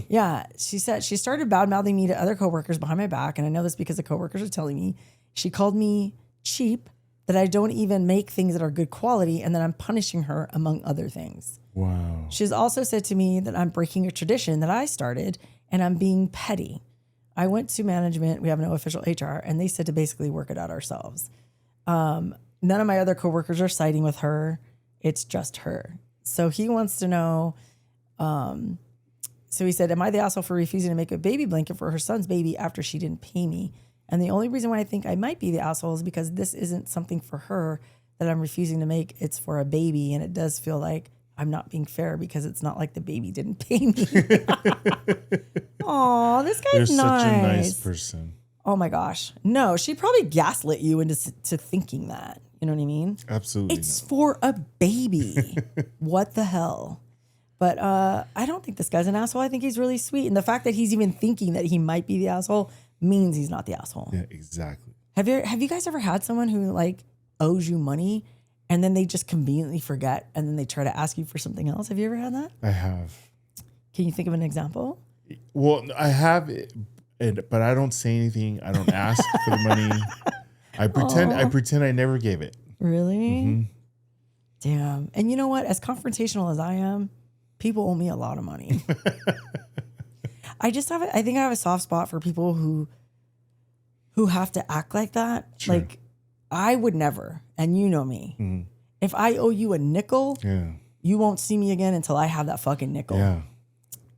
Yeah. She said she started bad-mouthing me to other coworkers behind my back. And I know this because the coworkers are telling me. She called me cheap, that I don't even make things that are good quality, and that I'm punishing her, among other things. Wow. She's also said to me that I'm breaking a tradition that I started and I'm being petty. I went to management. We have no official HR, and they said to basically work it out ourselves. None of my other coworkers are siding with her. It's just her. So he wants to know... So he said, am I the asshole for refusing to make a baby blanket for her son's baby after she didn't pay me? And the only reason why I think I might be the asshole is because this isn't something for her that I'm refusing to make. It's for a baby. And it does feel like I'm not being fair because it's not like the baby didn't pay me. Aw, this guy's You're nice. such a nice person. Oh my gosh. No, she probably gaslit you into thinking that. You know what I mean? Absolutely. It's for a baby. What the hell? But I don't think this guy's an asshole. I think he's really sweet. And the fact that he's even thinking that he might be the asshole means he's not the asshole. Yeah, exactly. Have you guys ever had someone who like owes you money and then they just conveniently forget and then they try to ask you for something else? Have you ever had that? I have. Can you think of an example? Well, I have, but I don't say anything. I don't ask for the money. I pretend I never gave it. Really? Mm-hmm. Damn. And you know what? As confrontational as I am, people owe me a lot of money. I think I have a soft spot for people who have to act like that. Sure. Like I would never, and you know me. Mm-hmm. If I owe you a nickel, you won't see me again until I have that fucking nickel. Yeah.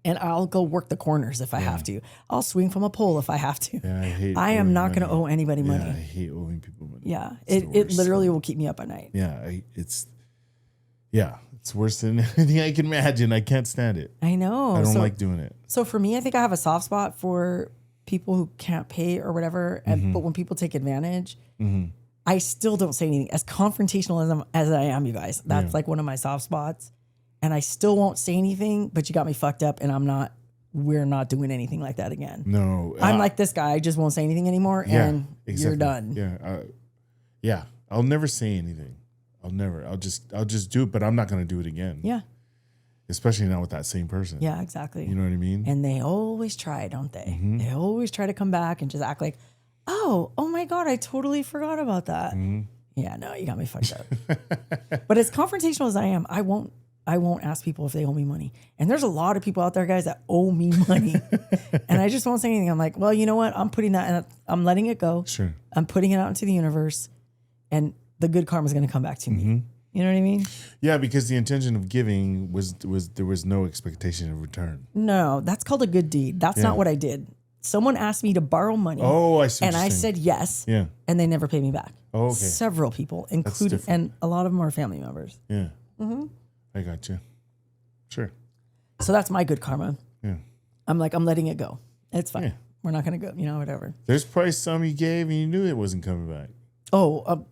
and I'll go work the corners if I have to. I'll swing from a pole if I have to. Yeah, I am not going to owe anybody money. Yeah, I hate owing people money. Yeah, it literally will keep me up at night. Yeah, it's worse than anything I can imagine. I can't stand it. I know. I don't like doing it. So for me, I think I have a soft spot for people who can't pay or whatever. But when people take advantage, I still don't say anything. As confrontational as I am, you guys, that's like one of my soft spots. And I still won't say anything, but you got me fucked up, and we're not doing anything like that again. No. I'm like this guy. I just won't say anything anymore, and you're done. Yeah. I'll never say anything. I'll just do it, but I'm not going to do it again. Yeah. Especially not with that same person. Yeah, exactly. You know what I mean? And they always try, don't they? They always try to come back and just act like, oh my God, I totally forgot about that. Yeah, no, you got me fucked up. But as confrontational as I am, I won't ask people if they owe me money. And there's a lot of people out there, guys, that owe me money. And I just won't say anything. I'm like, well, you know what? I'm putting that in, I'm letting it go. Sure. I'm putting it out into the universe, and the good karma is going to come back to me. You know what I mean? Yeah, because the intention of giving was there was no expectation of return. No, that's called a good deed. That's not what I did. Someone asked me to borrow money. Oh, I see. And I said yes. Yeah. And they never paid me back. Oh, okay. Several people, including, and a lot of them are family members. Yeah. I got you. Sure. So that's my good karma. Yeah. I'm letting it go. It's fine. Yeah. We're not going to go, whatever. There's probably some you gave and you knew it wasn't coming back. Oh,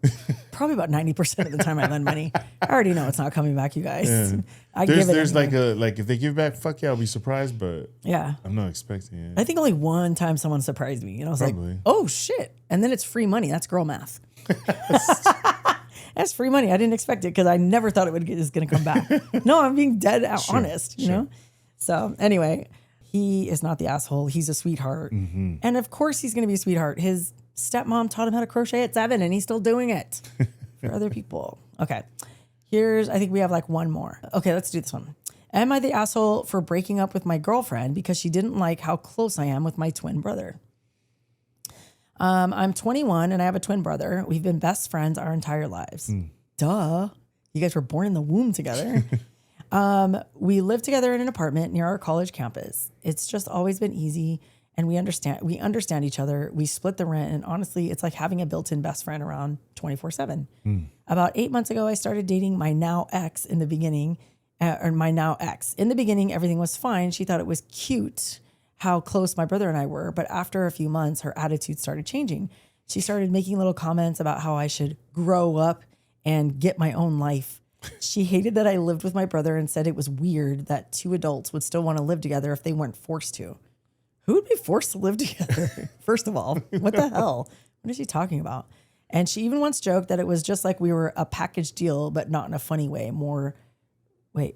probably about 90% of the time I lend money, I already know it's not coming back, you guys. Yeah. I give it there's anyway. like if they give back, fuck yeah, I'll be surprised, but yeah, I'm not expecting it. I think only one time someone surprised me. I was Probably. like, oh shit. And then it's free money. That's girl math. That's free money. I didn't expect it because I never thought it was going to come back. No, I'm being dead honest, you know? So anyway, he is not the asshole. He's a sweetheart. And of course he's going to be a sweetheart. His stepmom taught him how to crochet at 7 and he's still doing it for other people. Okay. I think we have like one more. Okay, let's do this one. Am I the asshole for breaking up with my girlfriend because she didn't like how close I am with my twin brother? I'm 21 and I have a twin brother. We've been best friends our entire lives. Duh. You guys were born in the womb together. We live together in an apartment near our college campus. It's just always been easy, and we understand each other. We split the rent, and honestly, it's like having a built-in best friend around 24/7. About 8 months ago, I started dating my now ex in the beginning, In the beginning, everything was fine. She thought it was cute how close my brother and I were, but after a few months, her attitude started changing. She started making little comments about how I should grow up and get my own life. She hated that I lived with my brother and said it was weird that two adults would still want to live together if they weren't forced to. Who would be forced to live together? First of all, what the hell? What is she talking about? And she even once joked that it was just like we were a package deal, but not in a funny way. More like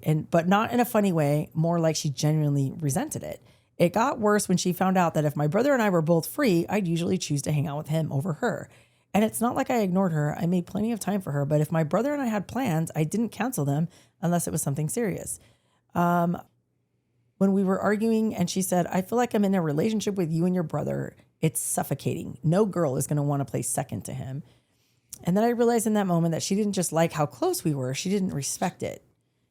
she genuinely resented it. It got worse when she found out that if my brother and I were both free, I'd usually choose to hang out with him over her. And it's not like I ignored her. I made plenty of time for her. But if my brother and I had plans, I didn't cancel them unless it was something serious. When we were arguing and she said, I feel like I'm in a relationship with you and your brother. It's suffocating. No girl is going to want to play second to him. And then I realized in that moment that she didn't just like how close we were. She didn't respect it.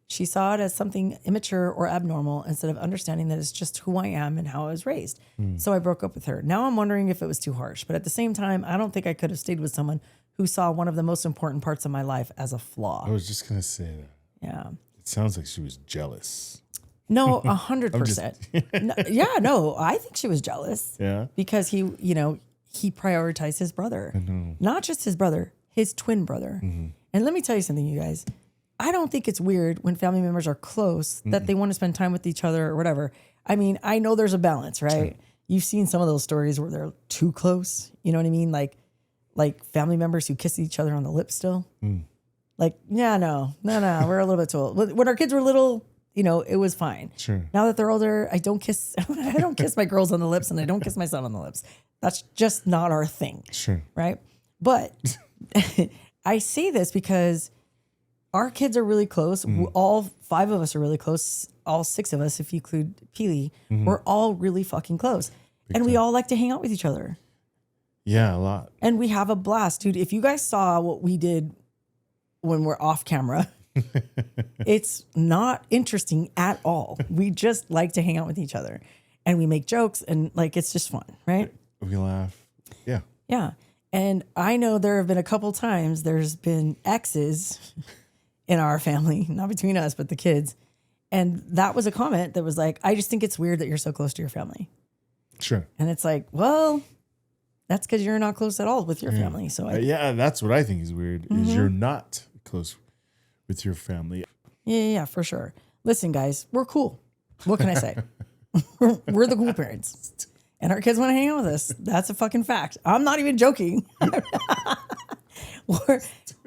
She saw it as something immature or abnormal instead of understanding that it's just who I am and how I was raised. So I broke up with her. Now I'm wondering if it was too harsh. But at the same time, I don't think I could have stayed with someone who saw one of the most important parts of my life as a flaw. I was just going to say that. Yeah. It sounds like she was jealous. No, 100%. No, I think she was jealous. Yeah. Because he prioritized his brother. Not just his brother, his twin brother. And let me tell you something, you guys. I don't think it's weird when family members are close that they want to spend time with each other or whatever. I mean, I know there's a balance, right? Sure. You've seen some of those stories where they're too close. You know what I mean? Like family members who kiss each other on the lips still. Like, yeah, no, we're a little bit too old. When our kids were little, it was fine. Sure. Now that they're older, I don't kiss my girls on the lips and I don't kiss my son on the lips. That's just not our thing. Sure. Right? But I say this because our kids are really close. All 5 of us are really close. All 6 of us, if you include Peely, we're all really fucking close. And we all like to hang out with each other. Yeah, a lot. And we have a blast. Dude, if you guys saw what we did when we're off camera, It's not interesting at all. We just like to hang out with each other and we make jokes and like, it's just fun, right? We laugh. Yeah. Yeah. And I know there have been a couple times there's been exes in our family, not between us, but the kids. And that was a comment that was like, I just think it's weird that you're so close to your family. Sure. And it's like, well, that's because you're not close at all with your family. So yeah, that's what I think is weird is you're not close with your family. Yeah, for sure. Listen, guys, we're cool. What can I say? We're the cool parents. And our kids want to hang out with us. That's a fucking fact. I'm not even joking. we're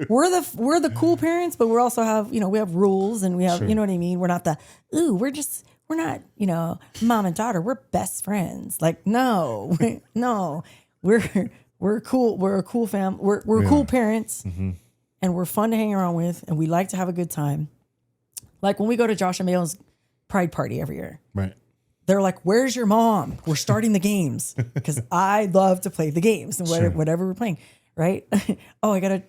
the cool parents, but we also have, we have rules and we have, you know what I mean? We're not we're not, mom and daughter. We're best friends. Like, no, we're cool. We're a cool fam. We're cool parents and we're fun to hang around with. And we like to have a good time. Like when we go to Josh and Mayo's pride party every year. Right. They're like, where's your mom? We're starting the games because I love to play the games and whatever we're playing, right? Oh, I got a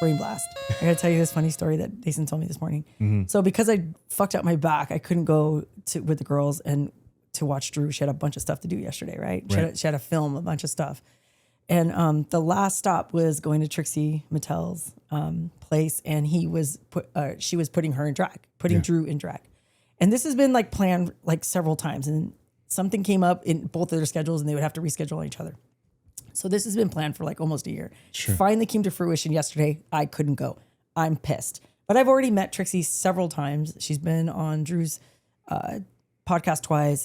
brain blast. I got to tell you this funny story that Jason told me this morning. So because I fucked up my back, I couldn't go with the girls and to watch Drew. She had a bunch of stuff to do yesterday, right? She had to film a bunch of stuff. And the last stop was going to Trixie Mattel's place, and she was putting her in drag, Drew in drag. And this has been like planned like several times, and something came up in both of their schedules and they would have to reschedule on each other. So this has been planned for like almost a year. Sure. Finally came to fruition yesterday. I couldn't go. I'm pissed. But I've already met Trixie several times. She's been on Drew's podcast twice.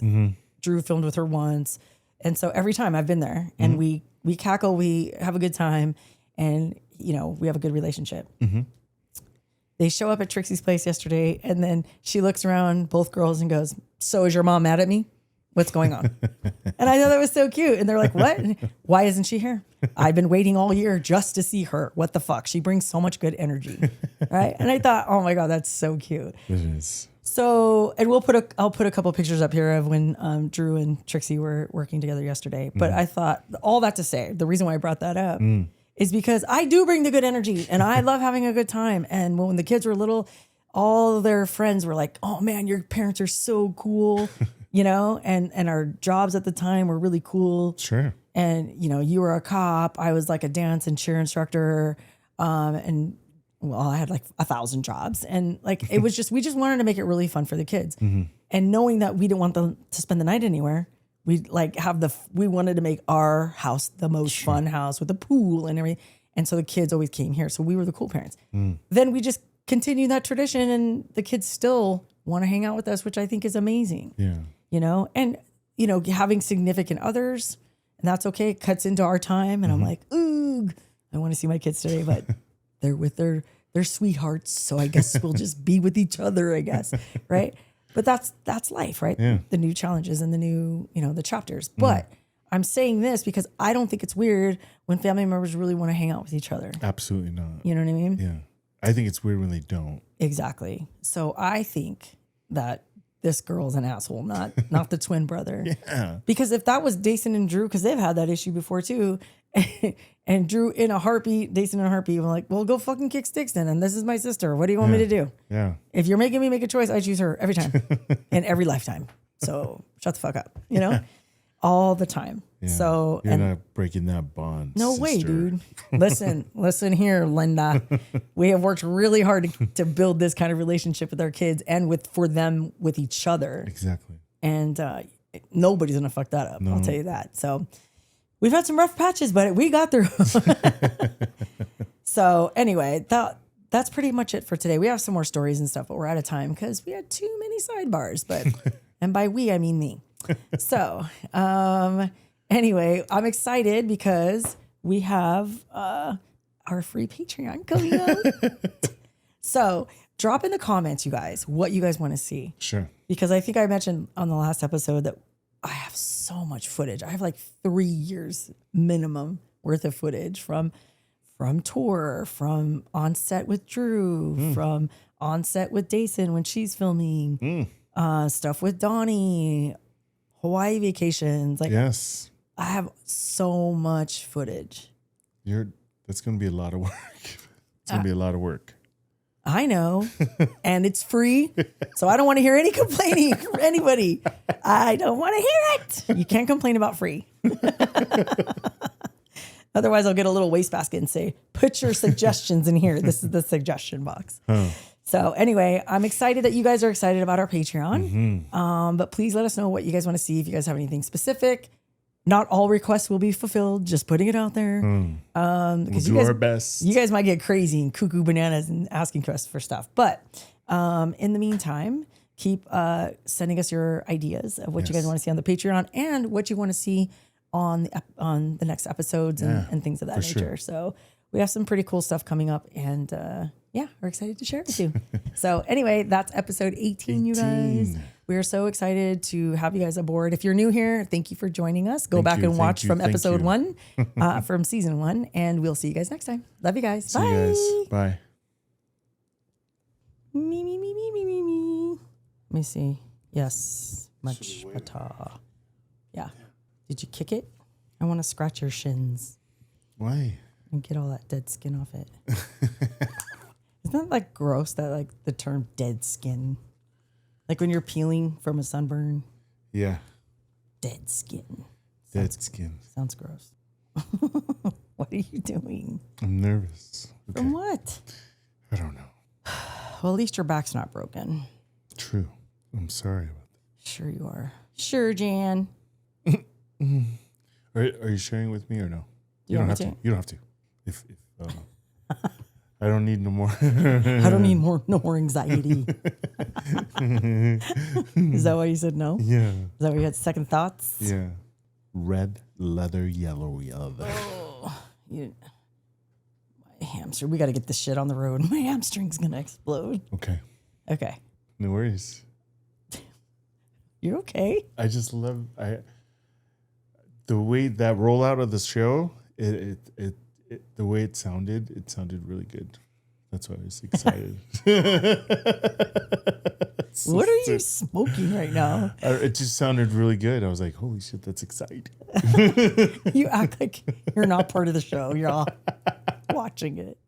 Drew filmed with her once. And so every time I've been there and we cackle, we have a good time, and we have a good relationship. They show up at Trixie's place yesterday, and then she looks around both girls and goes, "So is your mom mad at me? What's going on?" And I thought that was so cute. And they're like, "What? Why isn't she here? I've been waiting all year just to see her. What the fuck? She brings so much good energy." Right. And I thought, oh my God, that's so cute. It is. So, and I'll put a couple pictures up here of when Drew and Trixie were working together yesterday. But I thought all that to say, the reason why I brought that up is because I do bring the good energy and I love having a good time. And when the kids were little, all their friends were like, "Oh man, your parents are so cool," and our jobs at the time were really cool. Sure. And, you were a cop. I was like a dance and cheer instructor. And I had like 1,000 jobs, and like, it was we just wanted to make it really fun for the kids. And knowing that we didn't want them to spend the night anywhere, we wanted to make our house the most fun house with a pool and everything. And so the kids always came here. So we were the cool parents. Then we just continued that tradition, and the kids still want to hang out with us, which I think is amazing. Yeah. And, having significant others, and that's okay. It cuts into our time. And I'm like, ooh, I want to see my kids today, but they're with their sweethearts. So I guess we'll just be with each other, I guess. Right. But that's life, right? Yeah. The new challenges and the new, the chapters. But I'm saying this because I don't think it's weird when family members really want to hang out with each other. Absolutely not. You know what I mean? Yeah. I think it's weird when they don't. Exactly. So I think that this girl's an asshole, not the twin brother. Yeah. Because if that was Dason and Drew, because they've had that issue before too, and Drew in a heartbeat, Dason in a heartbeat, we're like, well, go fucking kick sticks then. And this is my sister. What do you want me to do? Yeah. If you're making me make a choice, I choose her every time in every lifetime. So shut the fuck up, all the time. Yeah. So you're not breaking that bond. No way, dude. Listen here, Linda. We have worked really hard to build this kind of relationship with our kids and for them with each other. Exactly. And nobody's gonna fuck that up. No. I'll tell you that. So we've had some rough patches, but we got through. So anyway, that's pretty much it for today. We have some more stories and stuff, but we're out of time because we had too many sidebars. But and by we, I mean me. So anyway, I'm excited because we have our free Patreon coming up. So drop in the comments, you guys, what you guys want to see. Sure. Because I think I mentioned on the last episode that I have so much footage. I have like 3 years minimum worth of footage from tour, from on set with Drew, from on set with Dason when she's filming, stuff with Donnie, Hawaii vacations. Like, yes, I have so much footage. That's going to be a lot of work. It's going to be a lot of work. I know. And it's free. So I don't want to hear any complaining from anybody. I don't want to hear it. You can't complain about free. Otherwise, I'll get a little wastebasket and say, put your suggestions in here. This is the suggestion box. Oh. So anyway, I'm excited that you guys are excited about our Patreon. But please let us know what you guys want to see. If you guys have anything specific, not all requests will be fulfilled. Just putting it out there. We'll do our best. You guys might get crazy and cuckoo bananas and asking us for stuff. But in the meantime, keep sending us your ideas of what you guys want to see on the Patreon and what you want to see on the next episodes and things of that nature. Sure. So we have some pretty cool stuff coming up, and we're excited to share it with you. So anyway, that's episode 18, you guys. We are so excited to have you guys aboard. If you're new here, thank you for joining us. Go back and watch from episode 1, from season 1, and we'll see you guys next time. Love you guys. See you guys. Bye. Me, me, me, me, me, me, me. Let me see. Yes. Much better. Yeah. Did you kick it? I want to scratch your shins. Why? And get all that dead skin off it. Isn't that like gross, that like the term dead skin? Like when you're peeling from a sunburn. Yeah. Dead skin. Skin. Sounds gross. What are you doing? I'm nervous. Okay. From what? I don't know. Well, at least your back's not broken. True. I'm sorry about that. Sure you are. Sure, Jan. Are you sharing with me or no? You don't have to. You don't have to. If I don't need no more. I don't need no more anxiety. Is that why you said no? Yeah. Is that why you had second thoughts? Yeah. Red, leather, yellow, other. Oh, my hamster. We got to get this shit on the road. My hamstring's gonna explode. Okay. No worries. You're okay. I just love the way that rollout of the show. The way it sounded really good. That's why I was excited. What are you smoking right now? It just sounded really good. I was like, holy shit, that's exciting. You act like you're not part of the show. You're all watching it.